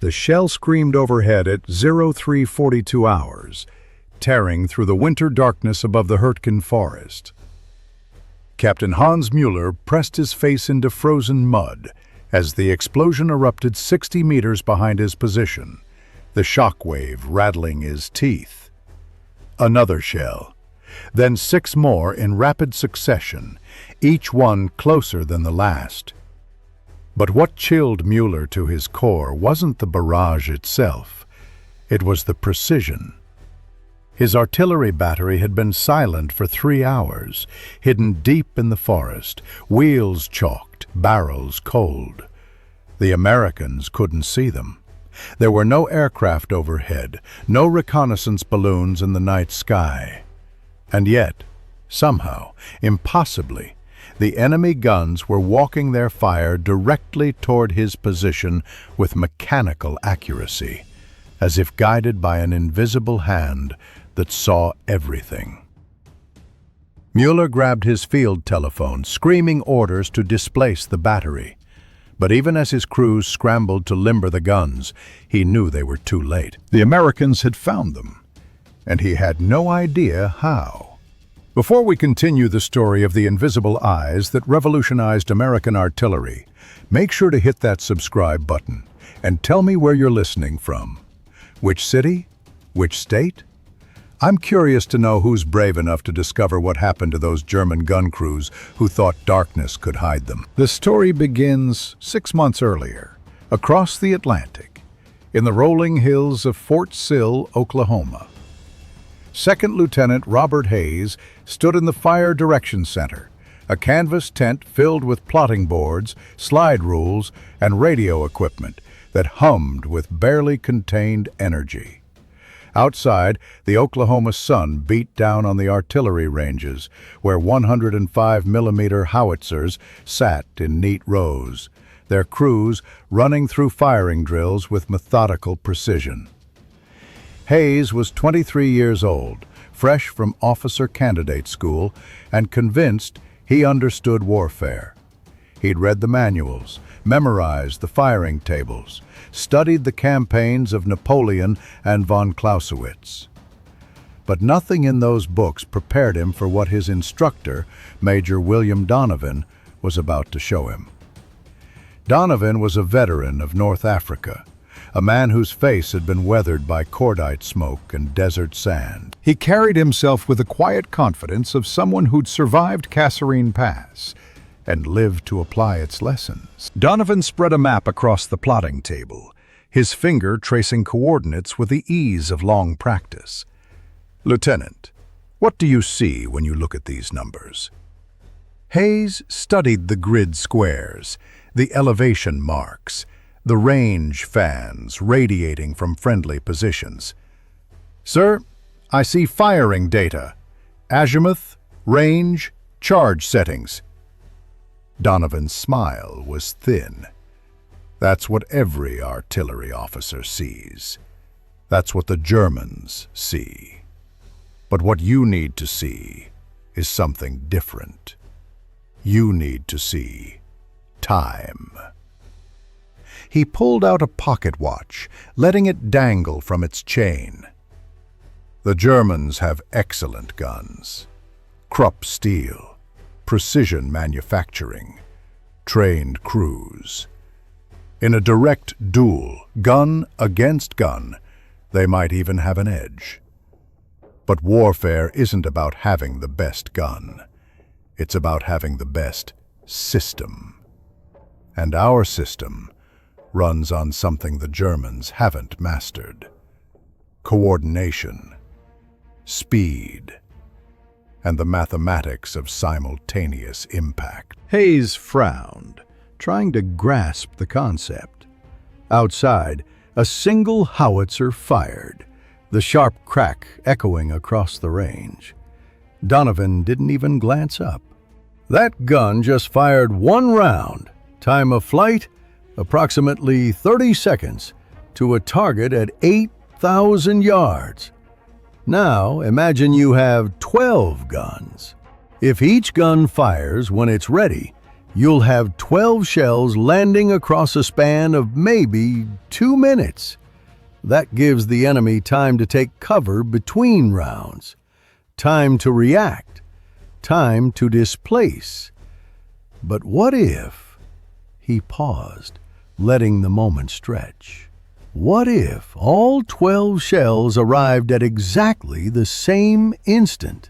The shell screamed overhead at 0342 hours, tearing through the winter darkness above the Hürtgen Forest. Captain Hans Müller pressed his face into frozen mud as the explosion erupted 60 meters behind his position, the shock wave rattling his teeth. Another shell, then 6 more in rapid succession, each one closer than the last. But what chilled Müller to his core wasn't the barrage itself, it was the precision. His artillery battery had been silent for 3 hours, hidden deep in the forest, wheels chalked, barrels cold. The Americans couldn't see them. There were no aircraft overhead, no reconnaissance balloons in the night sky. And yet, somehow, impossibly, the enemy guns were walking their fire directly toward his position with mechanical accuracy, as if guided by an invisible hand that saw everything. Müller grabbed his field telephone, screaming orders to displace the battery. But even as his crews scrambled to limber the guns, he knew they were too late. The Americans had found them, and he had no idea how. Before we continue the story of the invisible eyes that revolutionized American artillery, make sure to hit that subscribe button and tell me where you're listening from. Which city? Which state? I'm curious to know who's brave enough to discover what happened to those German gun crews who thought darkness could hide them. The story begins 6 months earlier, across the Atlantic, in the rolling hills of Fort Sill, Oklahoma. Second Lieutenant Robert Hayes stood in the Fire Direction Center, a canvas tent filled with plotting boards, slide rules, and radio equipment that hummed with barely contained energy. Outside, the Oklahoma sun beat down on the artillery ranges, where 105mm howitzers sat in neat rows, their crews running through firing drills with methodical precision. Hayes was 23 years old, fresh from officer candidate school, and convinced he understood warfare. He'd read the manuals, memorized the firing tables, studied the campaigns of Napoleon and von Clausewitz. But nothing in those books prepared him for what his instructor, Major William Donovan, was about to show him. Donovan was a veteran of North Africa, a man whose face had been weathered by cordite smoke and desert sand. He carried himself with the quiet confidence of someone who'd survived Kasserine Pass and lived to apply its lessons. Donovan spread a map across the plotting table, his finger tracing coordinates with the ease of long practice. "Lieutenant, what do you see when you look at these numbers?" Hayes studied the grid squares, the elevation marks, the range fans radiating from friendly positions. "Sir, I see firing data, azimuth, range, charge settings." Donovan's smile was thin. "That's what every artillery officer sees. That's what the Germans see. But what you need to see is something different. You need to see time." He pulled out a pocket watch, letting it dangle from its chain. "The Germans have excellent guns. Krupp steel, precision manufacturing, trained crews. In a direct duel, gun against gun, they might even have an edge. But warfare isn't about having the best gun. It's about having the best system. And our system runs on something the Germans haven't mastered: coordination, speed, and the mathematics of simultaneous impact." Hayes frowned, trying to grasp the concept. Outside, a single howitzer fired, the sharp crack echoing across the range. Donovan didn't even glance up. "That gun just fired 1 round. Time of flight, approximately 30 seconds, to a target at 8,000 yards. Now, imagine you have 12 guns. If each gun fires when it's ready, you'll have 12 shells landing across a span of maybe 2 minutes. That gives the enemy time to take cover between rounds, time to react, time to displace. But what if? He paused, letting the moment stretch. What if all 12 shells arrived at exactly the same instant?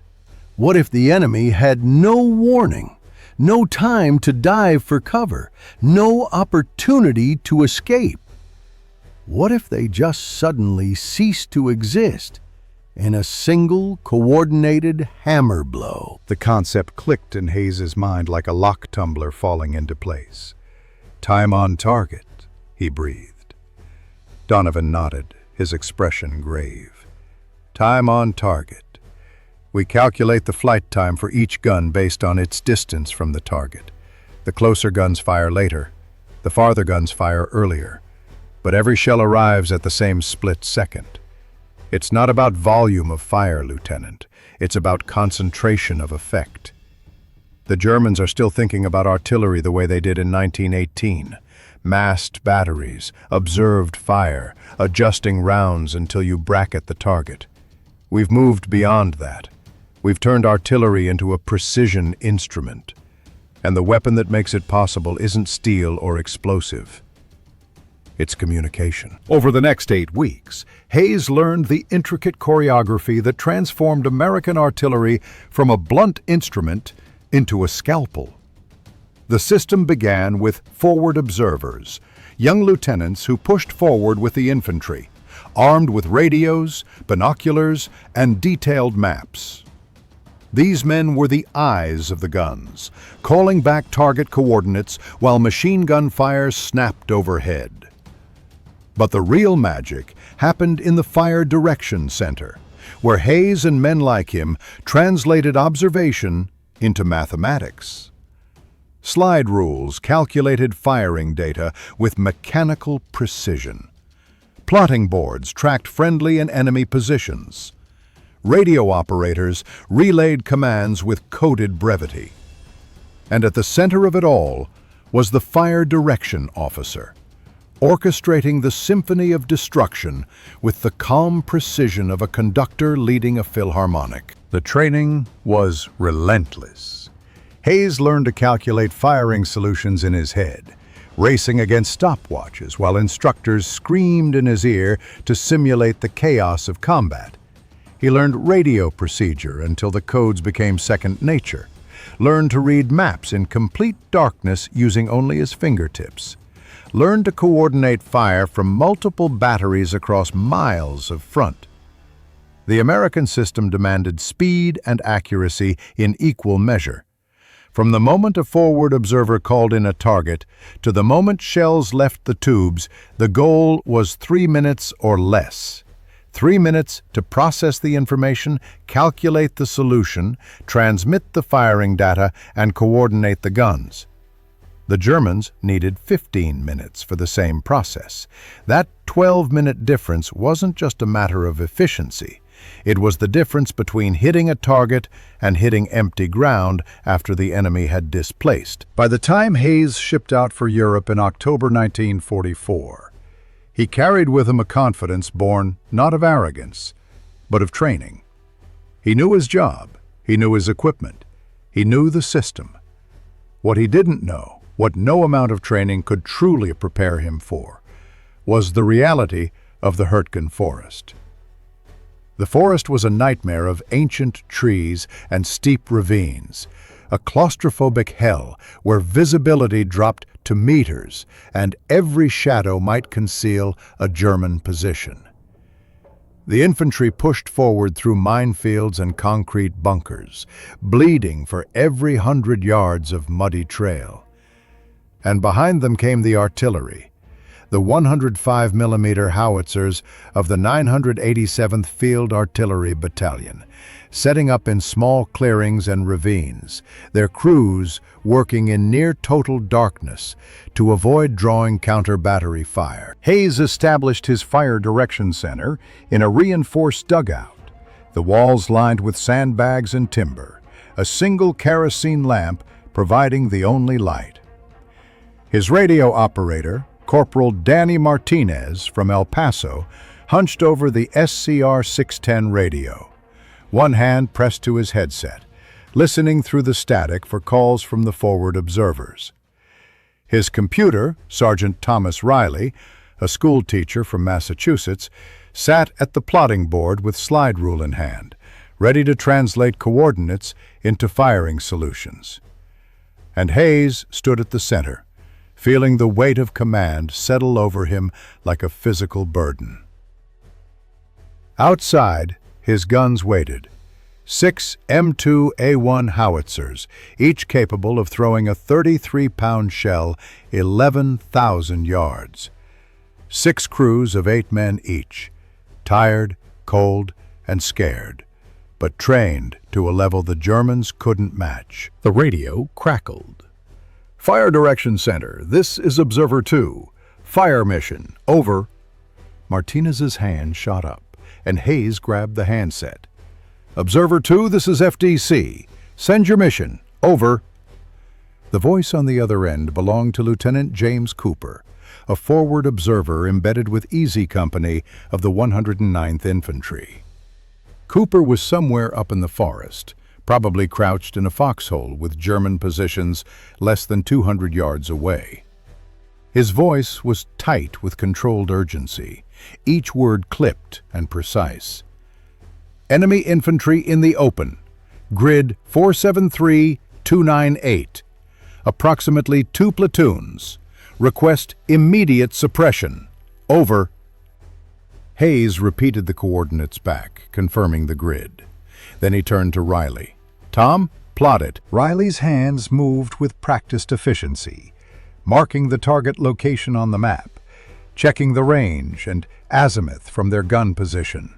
What if the enemy had no warning, no time to dive for cover, no opportunity to escape? What if they just suddenly ceased to exist in a single coordinated hammer blow? The concept clicked in Hayes's mind like a lock tumbler falling into place. "Time on target," he breathed. Donovan nodded, his expression grave. "Time on target. We calculate the flight time for each gun based on its distance from the target. The closer guns fire later, the farther guns fire earlier. But every shell arrives at the same split second. It's not about volume of fire, Lieutenant. It's about concentration of effect. The Germans are still thinking about artillery the way they did in 1918. Massed batteries, observed fire, adjusting rounds until you bracket the target. We've moved beyond that. We've turned artillery into a precision instrument. And the weapon that makes it possible isn't steel or explosive. It's communication. Over the next 8 weeks, Hayes learned the intricate choreography that transformed American artillery from a blunt instrument into a scalpel. The system began with forward observers, young lieutenants who pushed forward with the infantry, armed with radios, binoculars, and detailed maps. These men were the eyes of the guns, calling back target coordinates while machine gun fire snapped overhead. But the real magic happened in the Fire Direction Center, where Hayes and men like him translated observation into mathematics. Slide rules calculated firing data with mechanical precision. Plotting boards tracked friendly and enemy positions. Radio operators relayed commands with coded brevity. And at the center of it all was the Fire Direction Officer, orchestrating the symphony of destruction with the calm precision of a conductor leading a philharmonic. The training was relentless. Hayes learned to calculate firing solutions in his head, racing against stopwatches while instructors screamed in his ear to simulate the chaos of combat. He learned radio procedure until the codes became second nature, learned to read maps in complete darkness using only his fingertips, learned to coordinate fire from multiple batteries across miles of front. The American system demanded speed and accuracy in equal measure. From the moment a forward observer called in a target to the moment shells left the tubes, the goal was 3 minutes or less. 3 minutes to process the information, calculate the solution, transmit the firing data, and coordinate the guns. The Germans needed 15 minutes for the same process. That 12-minute difference wasn't just a matter of efficiency. It was the difference between hitting a target and hitting empty ground after the enemy had displaced. By the time Hayes shipped out for Europe in October 1944, he carried with him a confidence born not of arrogance, but of training. He knew his job, he knew his equipment, he knew the system. What he didn't know, what no amount of training could truly prepare him for, was the reality of the Hürtgen Forest. The forest was a nightmare of ancient trees and steep ravines, a claustrophobic hell where visibility dropped to meters and every shadow might conceal a German position. The infantry pushed forward through minefields and concrete bunkers, bleeding for every 100 yards of muddy trail. And behind them came the artillery, the 105mm howitzers of the 987th Field Artillery Battalion, setting up in small clearings and ravines, their crews working in near-total darkness to avoid drawing counter-battery fire. Hayes established his Fire Direction Center in a reinforced dugout, the walls lined with sandbags and timber, a single kerosene lamp providing the only light. His radio operator, Corporal Danny Martinez from El Paso, hunched over the SCR 610 radio, one hand pressed to his headset, listening through the static for calls from the forward observers. His computer, Sergeant Thomas Riley, a school teacher from Massachusetts, sat at the plotting board with slide rule in hand, ready to translate coordinates into firing solutions. And Hayes stood at the center, feeling the weight of command settle over him like a physical burden. Outside, his guns waited. 6 M2A1 howitzers, each capable of throwing a 33-pound shell 11,000 yards. 6 crews of 8 men each, tired, cold, and scared, but trained to a level the Germans couldn't match. The radio crackled. Fire Direction Center, this is Observer 2. Fire mission, over. Martinez's hand shot up, and Hayes grabbed the handset. Observer 2, this is FDC. Send your mission, over. The voice on the other end belonged to Lieutenant James Cooper, a forward observer embedded with Easy Company of the 109th Infantry. Cooper was somewhere up in the forest, probably crouched in a foxhole with German positions less than 200 yards away. His voice was tight with controlled urgency, each word clipped and precise. Enemy infantry in the open. Grid 473-298. Approximately 2 platoons. Request immediate suppression. Over. Hayes repeated the coordinates back, confirming the grid. Then he turned to Riley. Tom, plot it. Riley's hands moved with practiced efficiency, marking the target location on the map, checking the range and azimuth from their gun position.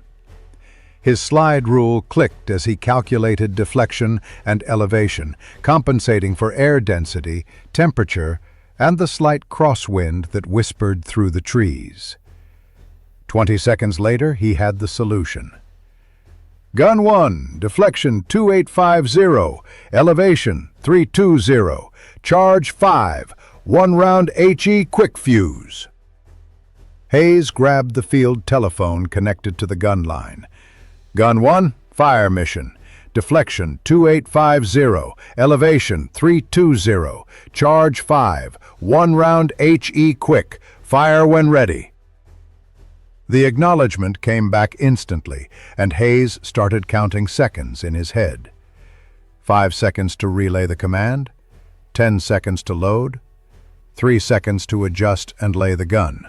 His slide rule clicked as he calculated deflection and elevation, compensating for air density, temperature, and the slight crosswind that whispered through the trees. 20 seconds later, he had the solution. Gun 1, deflection 2850, elevation 320, charge 5, 1 round HE quick fuse. Hayes grabbed the field telephone connected to the gun line. Gun 1, fire mission. Deflection 2850, elevation 320, charge 5, 1 round HE quick, fire when ready. The acknowledgement came back instantly, and Hayes started counting seconds in his head. 5 seconds to relay the command, 10 seconds to load, 3 seconds to adjust and lay the gun.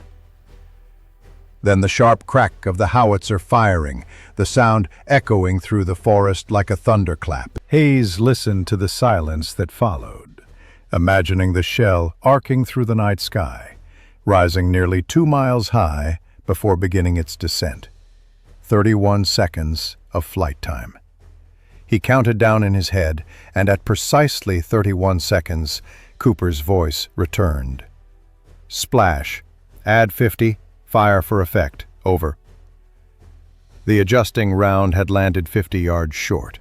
Then the sharp crack of the howitzer firing, the sound echoing through the forest like a thunderclap. Hayes listened to the silence that followed, imagining the shell arcing through the night sky, rising nearly 2 miles high before beginning its descent. 31 seconds of flight time. He counted down in his head, and at precisely 31 seconds, Cooper's voice returned. Splash. Add 50. Fire for effect. Over. The adjusting round had landed 50 yards short.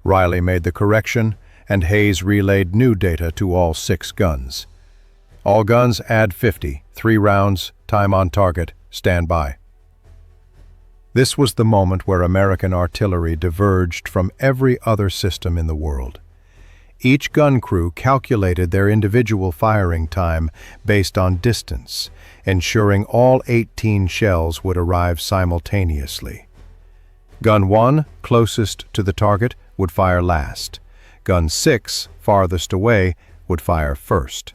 Riley made the correction, and Hayes relayed new data to all 6 guns. All guns add 50. 3 rounds. Time on target. Stand by. This was the moment where American artillery diverged from every other system in the world. Each gun crew calculated their individual firing time based on distance, ensuring all 18 shells would arrive simultaneously. Gun 1, closest to the target, would fire last. Gun 6, farthest away, would fire first.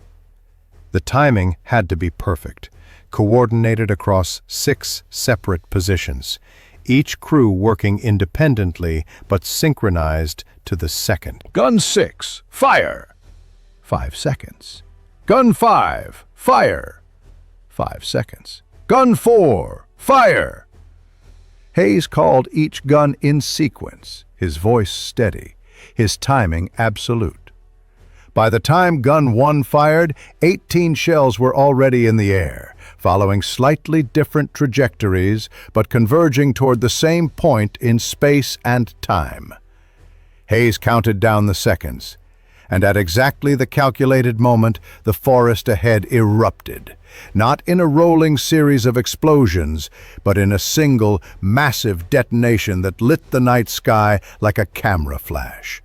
The timing had to be perfect, coordinated across 6 separate positions, each crew working independently but synchronized to the second. Gun 6, fire! 5 seconds. Gun 5, fire! 5 seconds. Gun 4, fire! Hayes called each gun in sequence, his voice steady, his timing absolute. By the time Gun 1 fired, 18 shells were already in the air, following slightly different trajectories but converging toward the same point in space and time. Hayes counted down the seconds. and at exactly the calculated moment, the forest ahead erupted, not in a rolling series of explosions, but in a single, massive detonation that lit the night sky like a camera flash.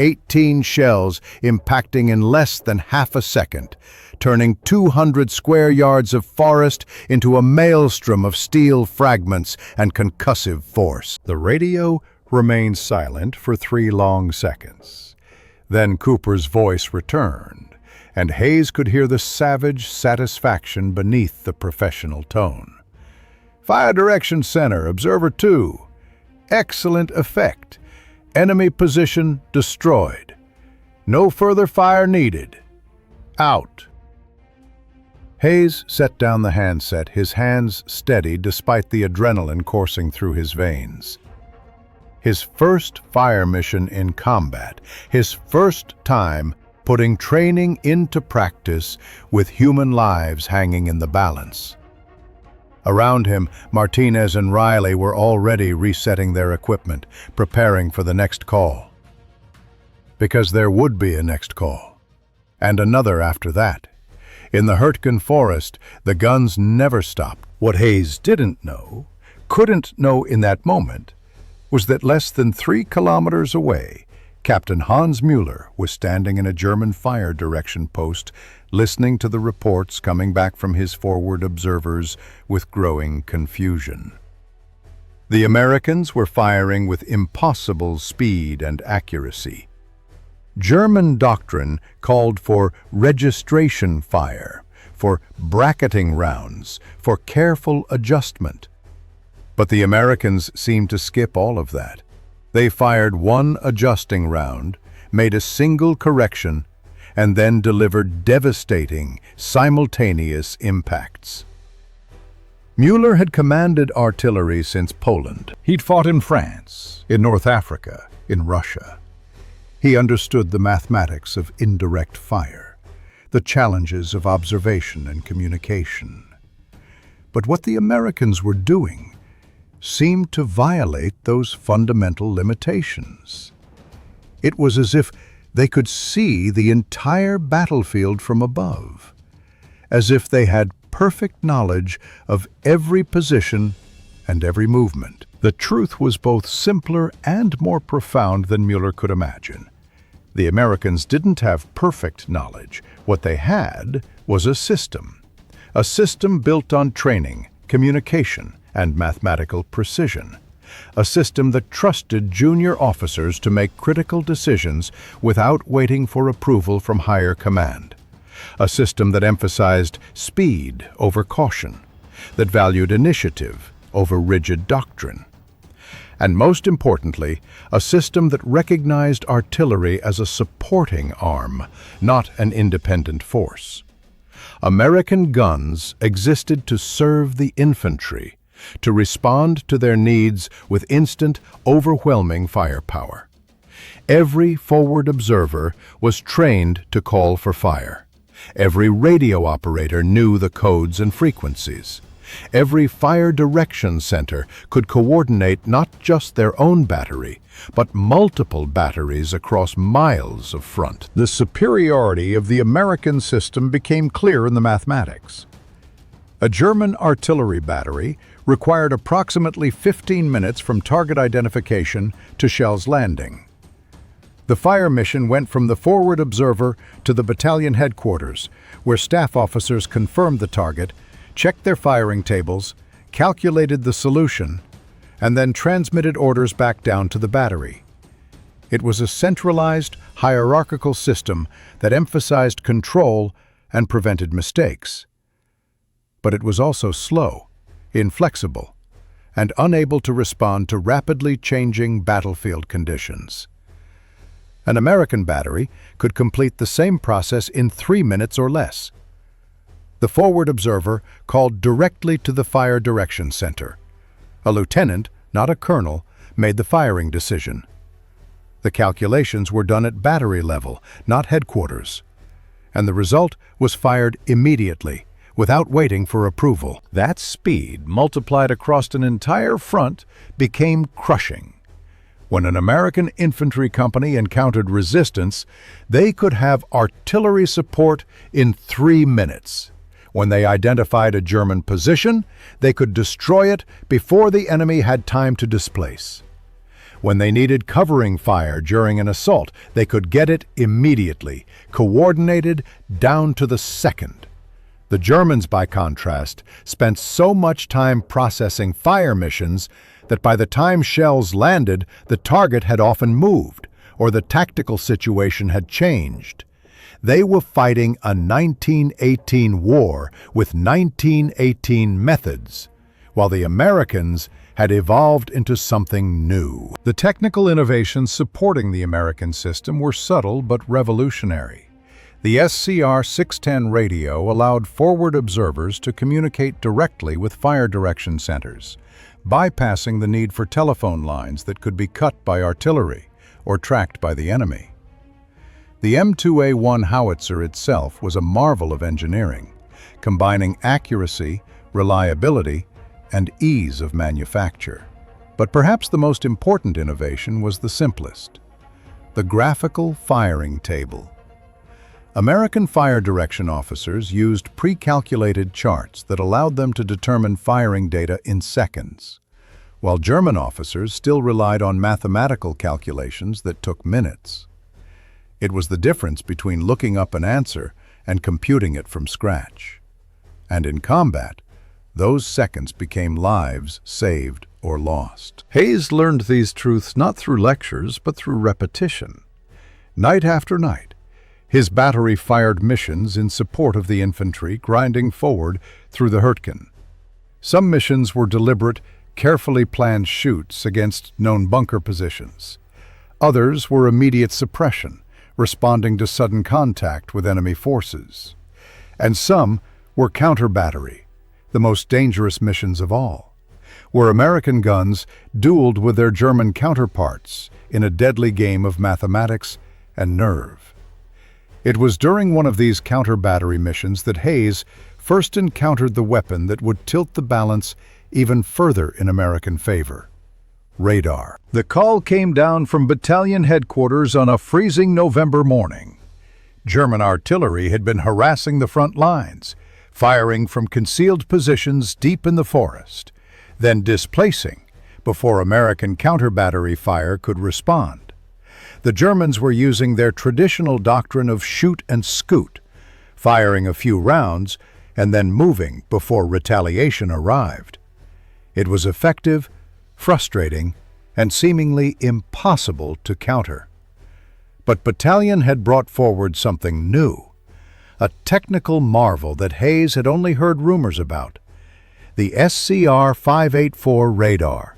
18 shells impacting in less than half a second, turning 200 square yards of forest into a maelstrom of steel fragments and concussive force. The radio remained silent for 3 long seconds. Then Cooper's voice returned, and Hayes could hear the savage satisfaction beneath the professional tone. "Fire direction center, observer 2. Excellent effect. Enemy position destroyed. No further fire needed. Out." Hayes set down the handset, his hands steady despite the adrenaline coursing through his veins. His first fire mission in combat, his first time putting training into practice with human lives hanging in the balance. Around him, Martinez and Riley were already resetting their equipment, preparing for the next call. Because there would be a next call, and another after that. In the Hürtgen Forest, the guns never stopped. What Hayes couldn't know in that moment, was that less than 3 kilometers away, Captain Hans Müller was standing in a German fire direction post, listening to the reports coming back from his forward observers with growing confusion. The Americans were firing with impossible speed and accuracy. German doctrine called for registration fire, for bracketing rounds, for careful adjustment. But the Americans seemed to skip all of that. They fired one adjusting round, made a single correction, and then delivered devastating, simultaneous impacts. Müller had commanded artillery since Poland. He'd fought in France, in North Africa, in Russia. He understood the mathematics of indirect fire, the challenges of observation and communication. But what the Americans were doing seemed to violate those fundamental limitations. It was as if they could see the entire battlefield from above, as if they had perfect knowledge of every position and every movement. The truth was both simpler and more profound than Müller could imagine. The Americans didn't have perfect knowledge. What they had was a system built on training, communication, and mathematical precision. A system that trusted junior officers to make critical decisions without waiting for approval from higher command. A system that emphasized speed over caution, that valued initiative over rigid doctrine. And most importantly, a system that recognized artillery as a supporting arm, not an independent force. American guns existed to serve the infantry, to respond to their needs with instant, overwhelming firepower. Every forward observer was trained to call for fire. Every radio operator knew the codes and frequencies. Every fire direction center could coordinate not just their own battery, but multiple batteries across miles of front. The superiority of the American system became clear in the mathematics. A German artillery battery required approximately 15 minutes from target identification to shells landing. The fire mission went from the forward observer to the battalion headquarters, where staff officers confirmed the target, checked their firing tables, calculated the solution, and then transmitted orders back down to the battery. It was a centralized, hierarchical system that emphasized control and prevented mistakes. But it was also slow, inflexible, and unable to respond to rapidly changing battlefield conditions. An American battery could complete the same process in 3 minutes or less. The forward observer called directly to the fire direction center. A lieutenant, not a colonel, made the firing decision. The calculations were done at battery level, not headquarters. And the result was fired immediately, without waiting for approval. That speed, multiplied across an entire front, became crushing. When an American infantry company encountered resistance, they could have artillery support in 3 minutes. When they identified a German position, they could destroy it before the enemy had time to displace. When they needed covering fire during an assault, they could get it immediately, coordinated down to the second. The Germans, by contrast, spent so much time processing fire missions that by the time shells landed, the target had often moved, or the tactical situation had changed. They were fighting a 1918 war with 1918 methods, while the Americans had evolved into something new. The technical innovations supporting the American system were subtle but revolutionary. The SCR-610 radio allowed forward observers to communicate directly with fire direction centers, bypassing the need for telephone lines that could be cut by artillery or tracked by the enemy. The M2A1 howitzer itself was a marvel of engineering, combining accuracy, reliability, and ease of manufacture. But perhaps the most important innovation was the simplest: the graphical firing table. American fire direction officers used pre-calculated charts that allowed them to determine firing data in seconds, while German officers still relied on mathematical calculations that took minutes. It was the difference between looking up an answer and computing it from scratch. And in combat, those seconds became lives saved or lost. Hayes learned these truths not through lectures, but through repetition. Night after night, his battery fired missions in support of the infantry, grinding forward through the Hürtgen. Some missions were deliberate, carefully planned shoots against known bunker positions. Others were immediate suppression, responding to sudden contact with enemy forces. And some were counter-battery, the most dangerous missions of all, where American guns dueled with their German counterparts in a deadly game of mathematics and nerve. It was during one of these counter-battery missions that Hayes first encountered the weapon that would tilt the balance even further in American favor: radar. The call came down from battalion headquarters on a freezing November morning. German artillery had been harassing the front lines, firing from concealed positions deep in the forest, then displacing before American counter-battery fire could respond. The Germans were using their traditional doctrine of shoot and scoot, firing a few rounds and then moving before retaliation arrived. It was effective, frustrating, and seemingly impossible to counter. But Battalion had brought forward something new, a technical marvel that Hayes had only heard rumors about: the SCR-584 radar,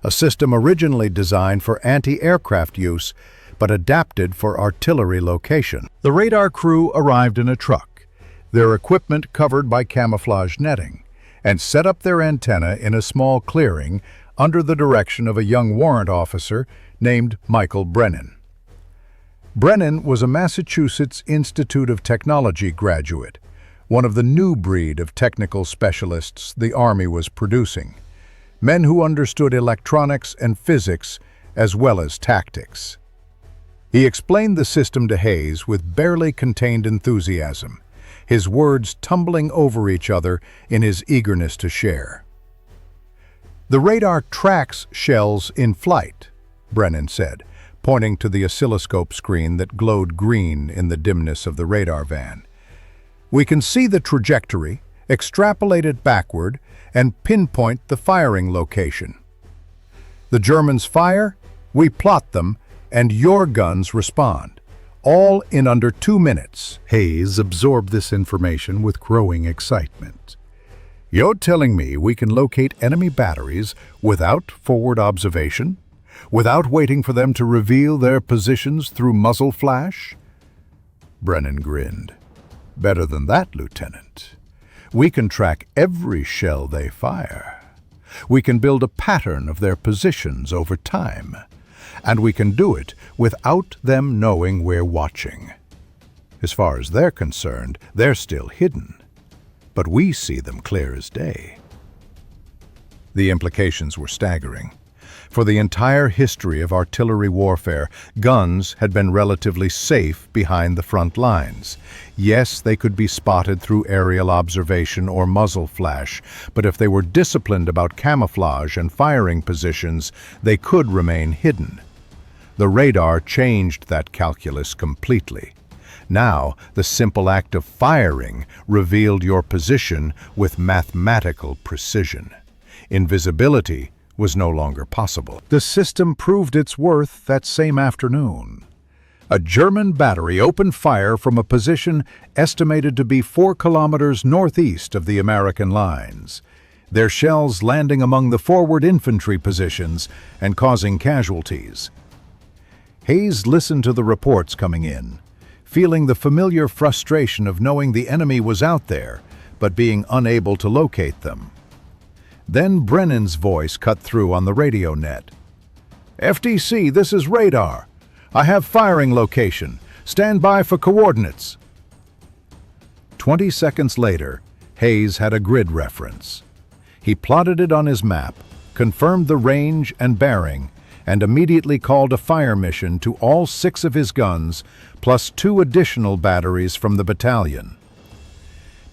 a system originally designed for anti-aircraft use but adapted for artillery location. The radar crew arrived in a truck, their equipment covered by camouflage netting, and set up their antenna in a small clearing under the direction of a young warrant officer named Michael Brennan. Brennan was a Massachusetts Institute of Technology graduate, one of the new breed of technical specialists the Army was producing, men who understood electronics and physics as well as tactics. He explained the system to Hayes with barely contained enthusiasm, his words tumbling over each other in his eagerness to share. "The radar tracks shells in flight," Brennan said, pointing to the oscilloscope screen that glowed green in the dimness of the radar van. "We can see the trajectory, extrapolate it backward, and pinpoint the firing location. The Germans fire, we plot them, and your guns respond, all in under 2 minutes." Hayes absorbed this information with growing excitement. "You're telling me we can locate enemy batteries without forward observation? Without waiting for them to reveal their positions through muzzle flash?" Brennan grinned. "Better than that, Lieutenant. We can track every shell they fire. We can build a pattern of their positions over time. And we can do it without them knowing we're watching. As far as they're concerned, they're still hidden, but we see them clear as day." The implications were staggering. For the entire history of artillery warfare, guns had been relatively safe behind the front lines. Yes, they could be spotted through aerial observation or muzzle flash, but if they were disciplined about camouflage and firing positions, they could remain hidden. The radar changed that calculus completely. Now, the simple act of firing revealed your position with mathematical precision. Invisibility was no longer possible. The system proved its worth that same afternoon. A German battery opened fire from a position estimated to be 4 kilometers northeast of the American lines, their shells landing among the forward infantry positions and causing casualties. Hayes listened to the reports coming in, feeling the familiar frustration of knowing the enemy was out there, but being unable to locate them. Then Brennan's voice cut through on the radio net. "FDC, this is radar. I have firing location. Stand by for coordinates." 20 seconds later, Hayes had a grid reference. He plotted it on his map, confirmed the range and bearing, and immediately called a fire mission to all 6 of his guns, plus 2 additional batteries from the battalion.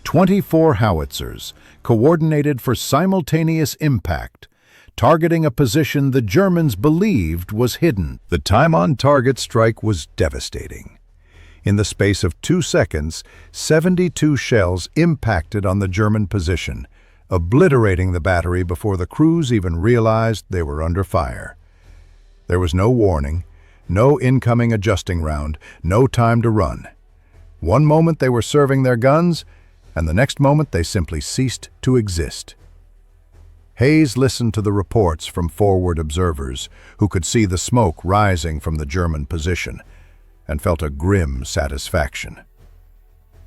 24 howitzers, coordinated for simultaneous impact, targeting a position the Germans believed was hidden. The time-on-target strike was devastating. In the space of 2 seconds, 72 shells impacted on the German position, obliterating the battery before the crews even realized they were under fire. There was no warning, no incoming adjusting round, no time to run. One moment they were serving their guns, and the next moment they simply ceased to exist. Hayes listened to the reports from forward observers who could see the smoke rising from the German position and felt a grim satisfaction.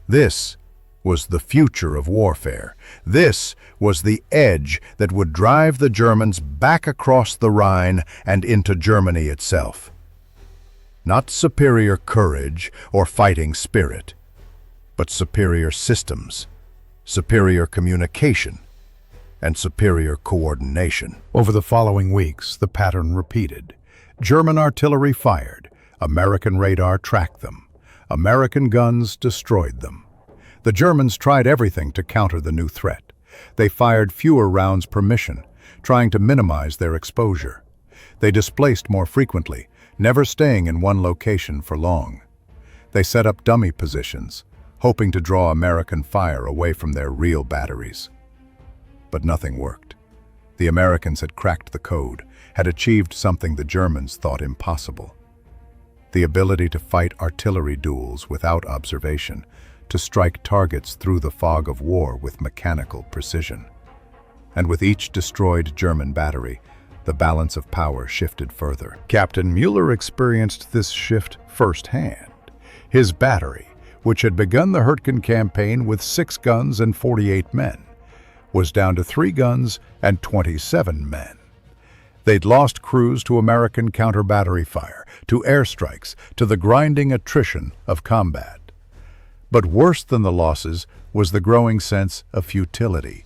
This was the future of warfare. This was the edge that would drive the Germans back across the Rhine and into Germany itself. Not superior courage or fighting spirit, but superior systems, superior communication, and superior coordination. Over the following weeks, the pattern repeated. German artillery fired, American radar tracked them, American guns destroyed them. The Germans tried everything to counter the new threat. They fired fewer rounds per mission, trying to minimize their exposure. They displaced more frequently, never staying in one location for long. They set up dummy positions, hoping to draw American fire away from their real batteries. But nothing worked. The Americans had cracked the code, had achieved something the Germans thought impossible. The ability to fight artillery duels without observation, to strike targets through the fog of war with mechanical precision. And with each destroyed German battery, the balance of power shifted further. Captain Mueller experienced this shift firsthand. His battery, which had begun the Hürtgen campaign with 6 guns and 48 men, was down to 3 guns and 27 men. They'd lost crews to American counter-battery fire, to airstrikes, to the grinding attrition of combat. But worse than the losses was the growing sense of futility.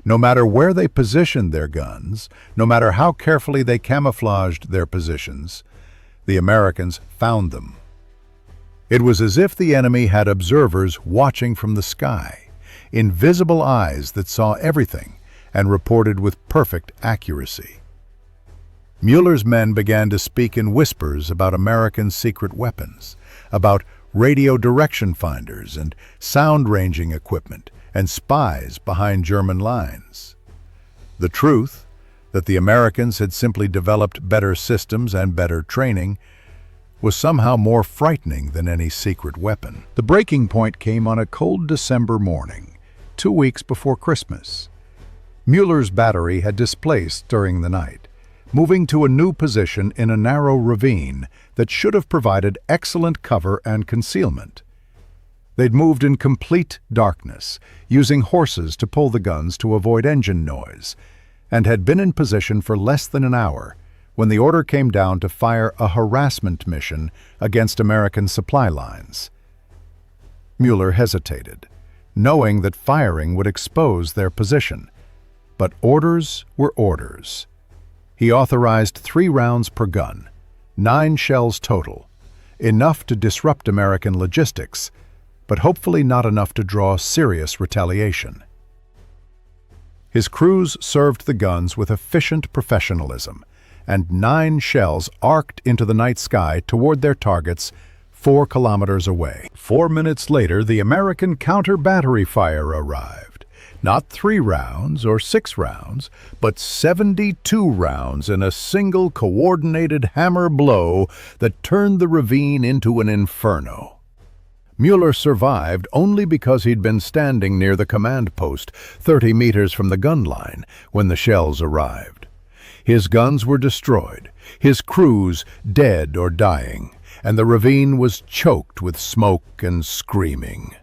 No matter where they positioned their guns, no matter how carefully they camouflaged their positions, the Americans found them. It was as if the enemy had observers watching from the sky, invisible eyes that saw everything and reported with perfect accuracy. Mueller's men began to speak in whispers about American secret weapons, about radio direction finders and sound ranging equipment and spies behind German lines. The truth, that the Americans had simply developed better systems and better training, was somehow more frightening than any secret weapon. The breaking point came on a cold December morning, 2 weeks before Christmas. Mueller's battery had displaced during the night, moving to a new position in a narrow ravine that should have provided excellent cover and concealment. They'd moved in complete darkness, using horses to pull the guns to avoid engine noise, and had been in position for less than an hour when the order came down to fire a harassment mission against American supply lines. Mueller hesitated, knowing that firing would expose their position. But orders were orders. He authorized 3 rounds per gun, 9 shells total, enough to disrupt American logistics, but hopefully not enough to draw serious retaliation. His crews served the guns with efficient professionalism, and 9 shells arced into the night sky toward their targets 4 kilometers away. 4 minutes later, the American counter-battery fire arrived. Not 3 rounds or 6 rounds, but 72 rounds in a single coordinated hammer blow that turned the ravine into an inferno. Mueller survived only because he'd been standing near the command post 30 meters from the gun line when the shells arrived. His guns were destroyed, his crews dead or dying, and the ravine was choked with smoke and screaming.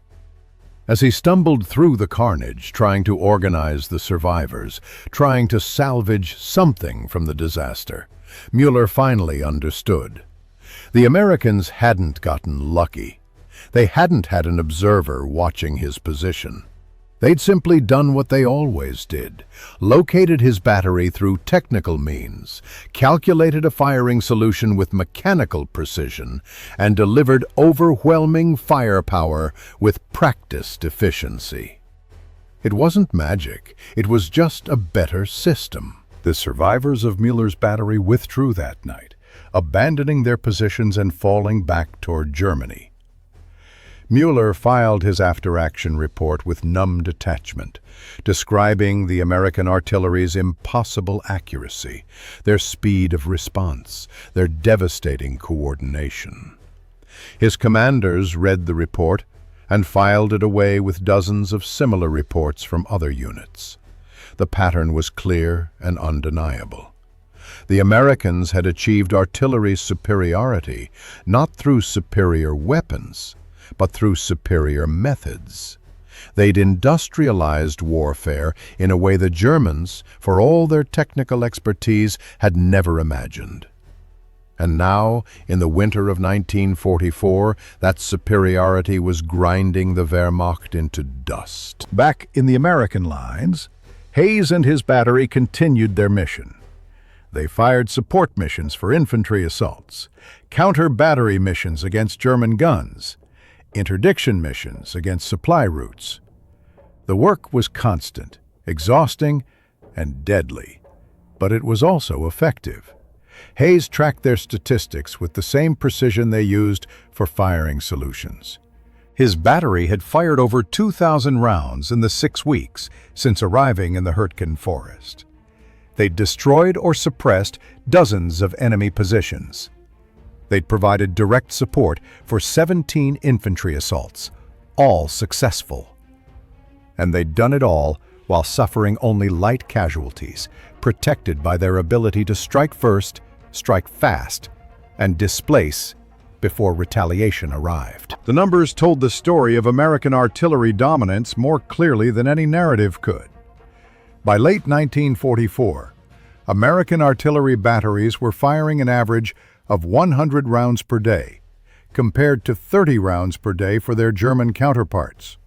As he stumbled through the carnage, trying to organize the survivors, trying to salvage something from the disaster, Mueller finally understood. The Americans hadn't gotten lucky. They hadn't had an observer watching his position. They'd simply done what they always did, located his battery through technical means, calculated a firing solution with mechanical precision, and delivered overwhelming firepower with practiced efficiency. It wasn't magic, it was just a better system. The survivors of Mueller's battery withdrew that night, abandoning their positions and falling back toward Germany. Mueller filed his after-action report with numb detachment, describing the American artillery's impossible accuracy, their speed of response, their devastating coordination. His commanders read the report and filed it away with dozens of similar reports from other units. The pattern was clear and undeniable. The Americans had achieved artillery superiority not through superior weapons, but through superior methods. They'd industrialized warfare in a way the Germans, for all their technical expertise, had never imagined. And now, in the winter of 1944, that superiority was grinding the Wehrmacht into dust. Back in the American lines, Hayes and his battery continued their mission. They fired support missions for infantry assaults, counter-battery missions against German guns, interdiction missions against supply routes. The work was constant, exhausting, and deadly, but it was also effective. Hayes tracked their statistics with the same precision they used for firing solutions. His battery had fired over 2,000 rounds in the 6 weeks since arriving in the Hürtgen Forest. They'd destroyed or suppressed dozens of enemy positions. They'd provided direct support for 17 infantry assaults, all successful. And they'd done it all while suffering only light casualties, protected by their ability to strike first, strike fast, and displace before retaliation arrived. The numbers told the story of American artillery dominance more clearly than any narrative could. By late 1944, American artillery batteries were firing an average of 100 rounds per day, compared to 30 rounds per day for their German counterparts.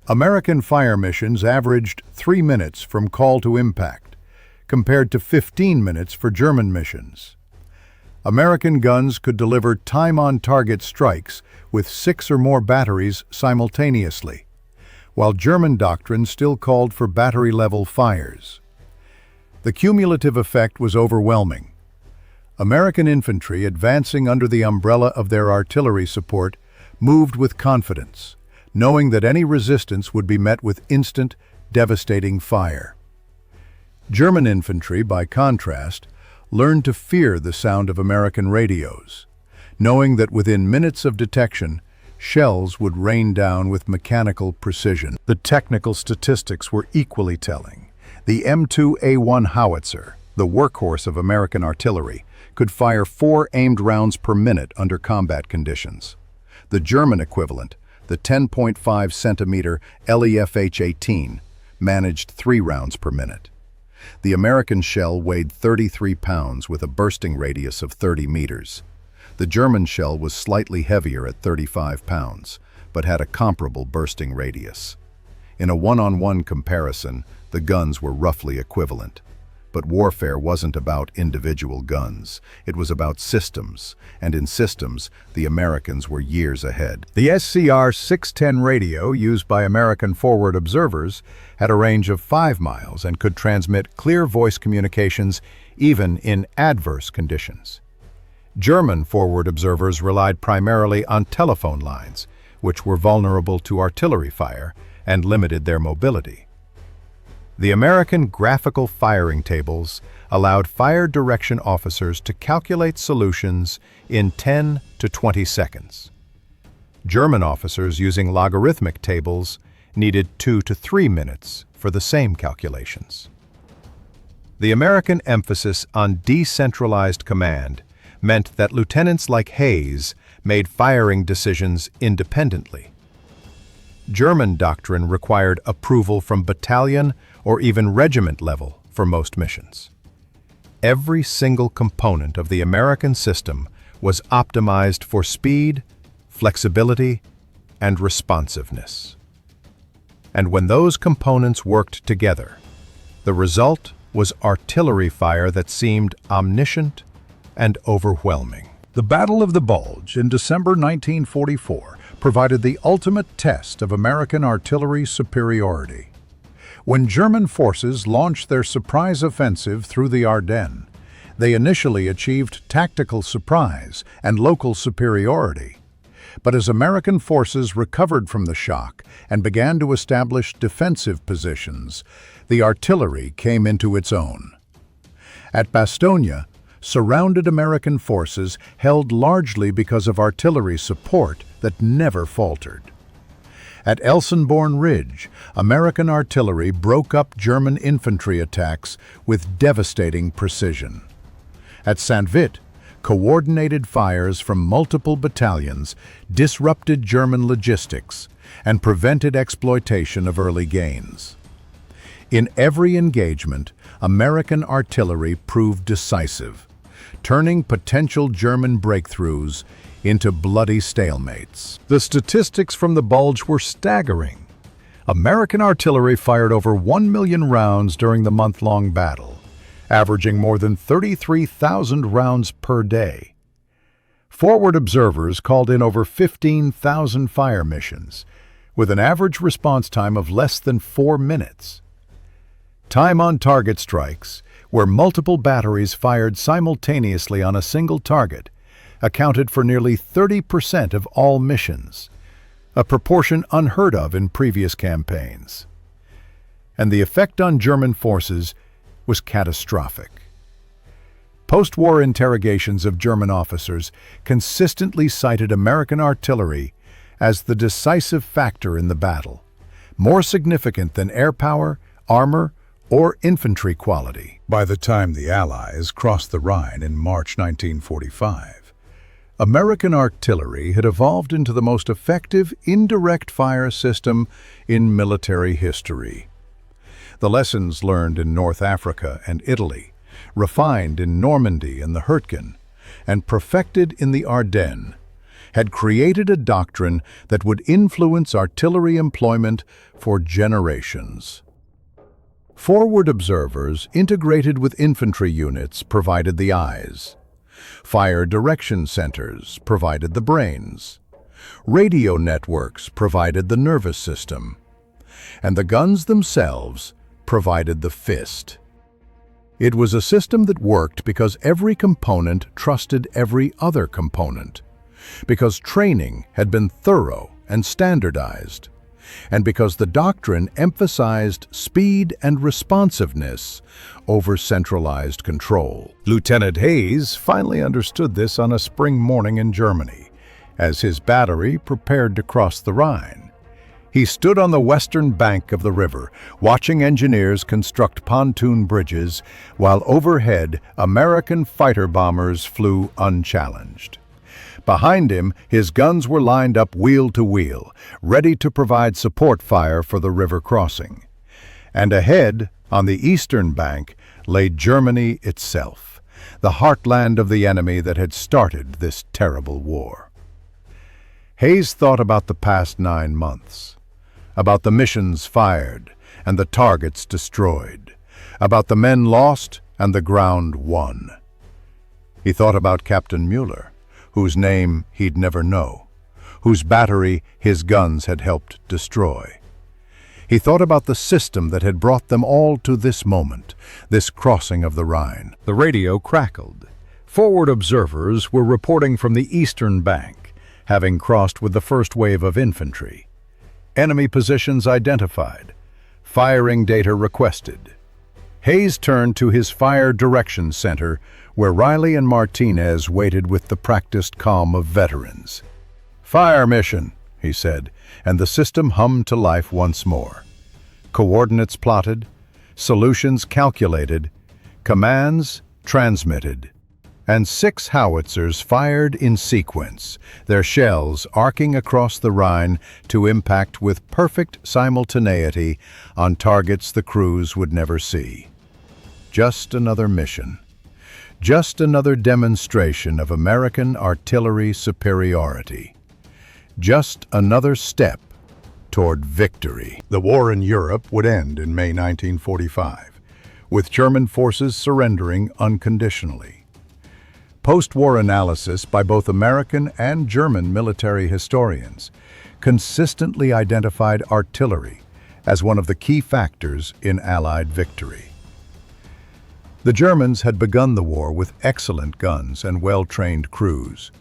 American fire missions averaged 3 minutes from call to impact, compared to 15 minutes for German missions. American guns could deliver time-on-target strikes with 6 or more batteries simultaneously, while German doctrine still called for battery-level fires. The cumulative effect was overwhelming. American infantry, advancing under the umbrella of their artillery support, moved with confidence, knowing that any resistance would be met with instant, devastating fire. German infantry, by contrast, learned to fear the sound of American radios, knowing that within minutes of detection, shells would rain down with mechanical precision. The technical statistics were equally telling. The M2A1 howitzer, the workhorse of American artillery, could fire 4 aimed rounds per minute under combat conditions. The German equivalent, the 10.5 centimeter LEFH-18, managed 3 rounds per minute. The American shell weighed 33 pounds with a bursting radius of 30 meters. The German shell was slightly heavier at 35 pounds, but had a comparable bursting radius. In a one-on-one comparison, the guns were roughly equivalent. But warfare wasn't about individual guns. It was about systems, and in systems, the Americans were years ahead. The SCR-610 radio used by American forward observers had a range of 5 miles and could transmit clear voice communications even in adverse conditions. German forward observers relied primarily on telephone lines, which were vulnerable to artillery fire and limited their mobility. The American graphical firing tables allowed fire direction officers to calculate solutions in 10 to 20 seconds. German officers using logarithmic tables needed 2 to 3 minutes for the same calculations. The American emphasis on decentralized command meant that lieutenants like Hayes made firing decisions independently. German doctrine required approval from battalion or even regiment level for most missions. Every single component of the American system was optimized for speed, flexibility, and responsiveness. And when those components worked together, the result was artillery fire that seemed omniscient and overwhelming. The Battle of the Bulge in December 1944 provided the ultimate test of American artillery superiority. When German forces launched their surprise offensive through the Ardennes, they initially achieved tactical surprise and local superiority. But as American forces recovered from the shock and began to establish defensive positions, the artillery came into its own. At Bastogne, surrounded American forces held largely because of artillery support that never faltered. At Elsenborn Ridge, American artillery broke up German infantry attacks with devastating precision. At Saint-Vit, coordinated fires from multiple battalions disrupted German logistics and prevented exploitation of early gains. In every engagement, American artillery proved decisive, turning potential German breakthroughs into bloody stalemates. The statistics from the Bulge were staggering. American artillery fired over 1 million rounds during the month-long battle, averaging more than 33,000 rounds per day. Forward observers called in over 15,000 fire missions, with an average response time of less than 4 minutes. Time-on-target strikes, where multiple batteries fired simultaneously on a single target, accounted for nearly 30% of all missions, a proportion unheard of in previous campaigns. And the effect on German forces was catastrophic. Post-war interrogations of German officers consistently cited American artillery as the decisive factor in the battle, more significant than air power, armor, or infantry quality. By the time the Allies crossed the Rhine in March 1945, American artillery had evolved into the most effective indirect fire system in military history. The lessons learned in North Africa and Italy, refined in Normandy and the Hürtgen, and perfected in the Ardennes, had created a doctrine that would influence artillery employment for generations. Forward observers integrated with infantry units provided the eyes. Fire direction centers provided the brains. Radio networks provided the nervous system. And the guns themselves provided the fist. It was a system that worked because every component trusted every other component, because training had been thorough and standardized, and because the doctrine emphasized speed and responsiveness over centralized control. Lieutenant Hayes finally understood this on a spring morning in Germany, as his battery prepared to cross the Rhine. He stood on the western bank of the river, watching engineers construct pontoon bridges, while overhead American fighter bombers flew unchallenged. Behind him, his guns were lined up wheel to wheel, ready to provide support fire for the river crossing. And ahead, on the eastern bank, lay Germany itself, the heartland of the enemy that had started this terrible war. Hayes thought about the past 9 months, about the missions fired and the targets destroyed, about the men lost and the ground won. He thought about Captain Mueller, whose name he'd never know, whose battery his guns had helped destroy. He thought about the system that had brought them all to this moment, this crossing of the Rhine. The radio crackled. Forward observers were reporting from the eastern bank, having crossed with the first wave of infantry. Enemy positions identified. Firing data requested. Hayes turned to his fire direction center, where Riley and Martinez waited with the practiced calm of veterans. "Fire mission," he said, and the system hummed to life once more. Coordinates plotted, solutions calculated, commands transmitted, and 6 howitzers fired in sequence, their shells arcing across the Rhine to impact with perfect simultaneity on targets the crews would never see. Just another mission. Just another demonstration of American artillery superiority. Just another step toward victory. The war in Europe would end in May 1945, with German forces surrendering unconditionally. Post-war analysis by both American and German military historians consistently identified artillery as one of the key factors in Allied victory. The Germans had begun the war with excellent guns and well-trained crews,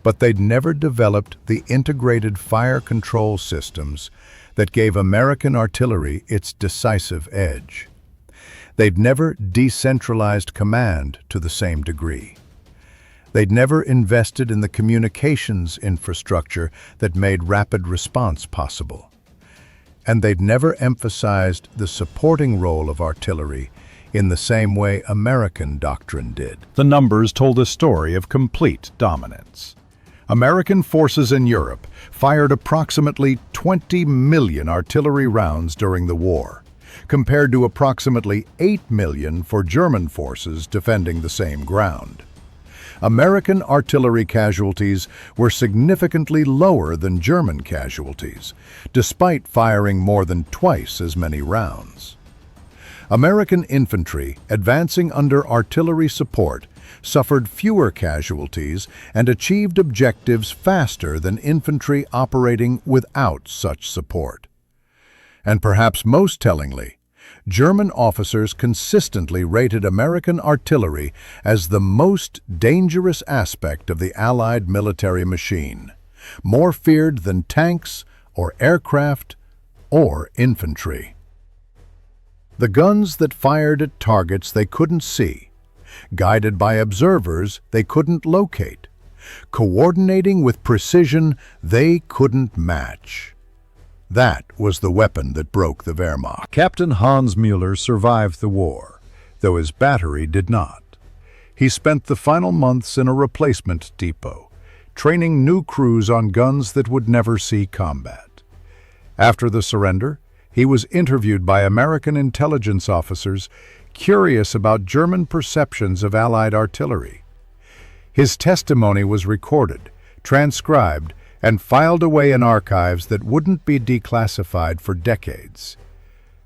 but they'd never developed the integrated fire control systems that gave American artillery its decisive edge. They'd never decentralized command to the same degree. They'd never invested in the communications infrastructure that made rapid response possible. And they'd never emphasized the supporting role of artillery in the same way American doctrine did. The numbers told a story of complete dominance. American forces in Europe fired approximately 20 million artillery rounds during the war, compared to approximately 8 million for German forces defending the same ground. American artillery casualties were significantly lower than German casualties, despite firing more than twice as many rounds. American infantry, advancing under artillery support, suffered fewer casualties and achieved objectives faster than infantry operating without such support. And perhaps most tellingly, German officers consistently rated American artillery as the most dangerous aspect of the Allied military machine, more feared than tanks or aircraft or infantry. The guns that fired at targets they couldn't see, guided by observers they couldn't locate, coordinating with precision they couldn't match. That was the weapon that broke the Wehrmacht. Captain Hans Mueller survived the war, though his battery did not. He spent the final months in a replacement depot, training new crews on guns that would never see combat. After the surrender, he was interviewed by American intelligence officers curious about German perceptions of Allied artillery. His testimony was recorded, transcribed, and filed away in archives that wouldn't be declassified for decades.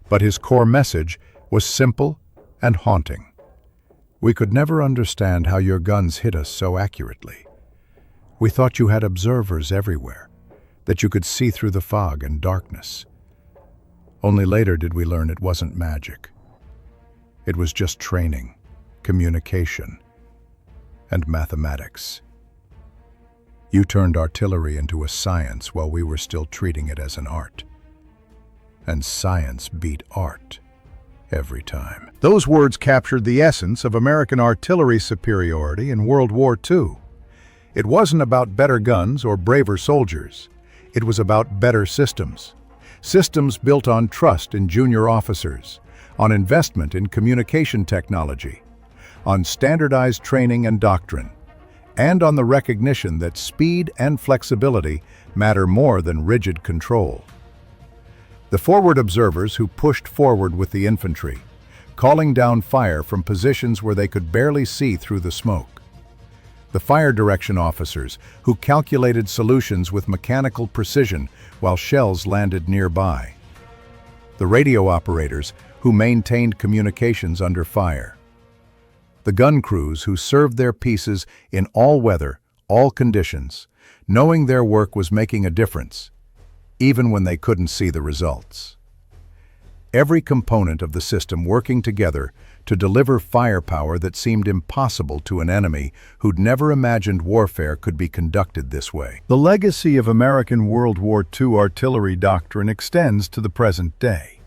But his core message was simple and haunting. "We could never understand how your guns hit us so accurately. We thought you had observers everywhere, that you could see through the fog and darkness. Only later did we learn it wasn't magic. It was just training, communication, and mathematics. You turned artillery into a science while we were still treating it as an art. And science beat art every time." Those words captured the essence of American artillery superiority in World War II. It wasn't about better guns or braver soldiers. It was about better systems. Systems built on trust in junior officers, on investment in communication technology, on standardized training and doctrine, and on the recognition that speed and flexibility matter more than rigid control. The forward observers who pushed forward with the infantry, calling down fire from positions where they could barely see through the smoke. The fire direction officers who calculated solutions with mechanical precision while shells landed nearby. The radio operators who maintained communications under fire. The gun crews who served their pieces in all weather, all conditions, knowing their work was making a difference, even when they couldn't see the results. Every component of the system working together to deliver firepower that seemed impossible to an enemy who'd never imagined warfare could be conducted this way. The legacy of American World War II artillery doctrine extends to the present day.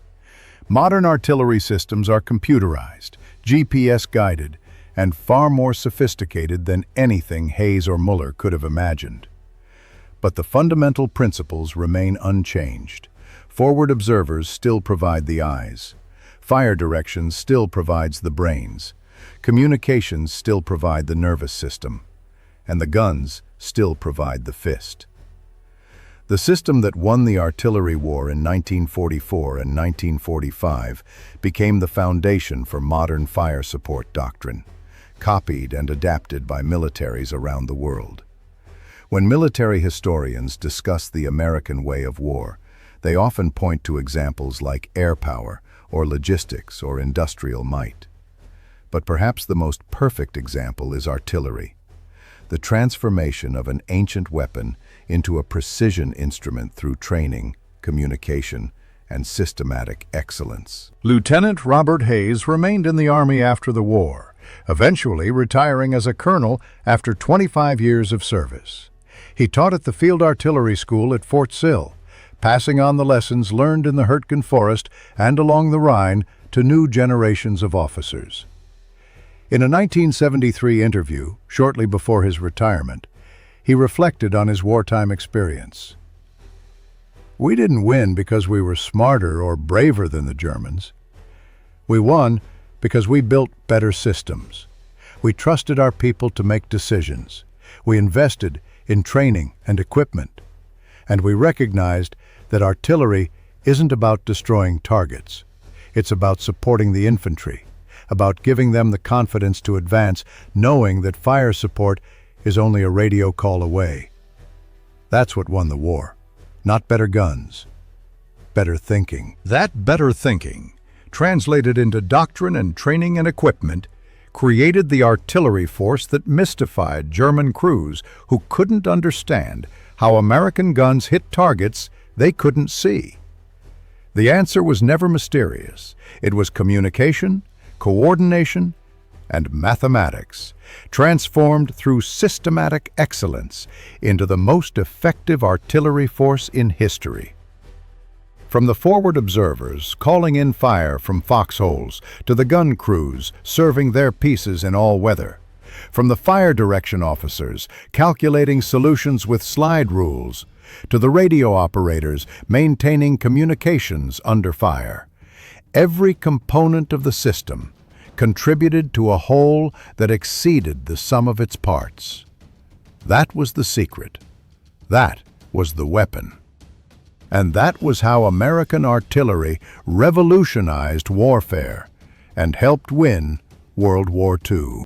Modern artillery systems are computerized, GPS-guided, and far more sophisticated than anything Hayes or Muller could have imagined. But the fundamental principles remain unchanged. Forward observers still provide the eyes. Fire directions still provides the brains. Communications still provide the nervous system. And the guns still provide the fist. The system that won the artillery war in 1944 and 1945 became the foundation for modern fire support doctrine, copied and adapted by militaries around the world. When military historians discuss the American way of war, they often point to examples like air power, or logistics, or industrial might. But perhaps the most perfect example is artillery, the transformation of an ancient weapon into a precision instrument through training, communication, and systematic excellence. Lieutenant Robert Hayes remained in the Army after the war, eventually retiring as a colonel after 25 years of service. He taught at the Field Artillery School at Fort Sill, passing on the lessons learned in the Hürtgen Forest and along the Rhine to new generations of officers. In a 1973 interview, shortly before his retirement, he reflected on his wartime experience. "We didn't win because we were smarter or braver than the Germans. We won because we built better systems. We trusted our people to make decisions. We invested in training and equipment. And we recognized that artillery isn't about destroying targets. It's about supporting the infantry, about giving them the confidence to advance, knowing that fire support is only a radio call away." That's what won the war. Not better guns, better thinking. That better thinking, translated into doctrine and training and equipment, created the artillery force that mystified German crews who couldn't understand how American guns hit targets they couldn't see. The answer was never mysterious. It was communication, coordination, and mathematics, transformed through systematic excellence into the most effective artillery force in history. From the forward observers calling in fire from foxholes to the gun crews serving their pieces in all weather, from the fire direction officers calculating solutions with slide rules to the radio operators maintaining communications under fire, every component of the system contributed to a whole that exceeded the sum of its parts. That was the secret. That was the weapon. And that was how American artillery revolutionized warfare and helped win World War II.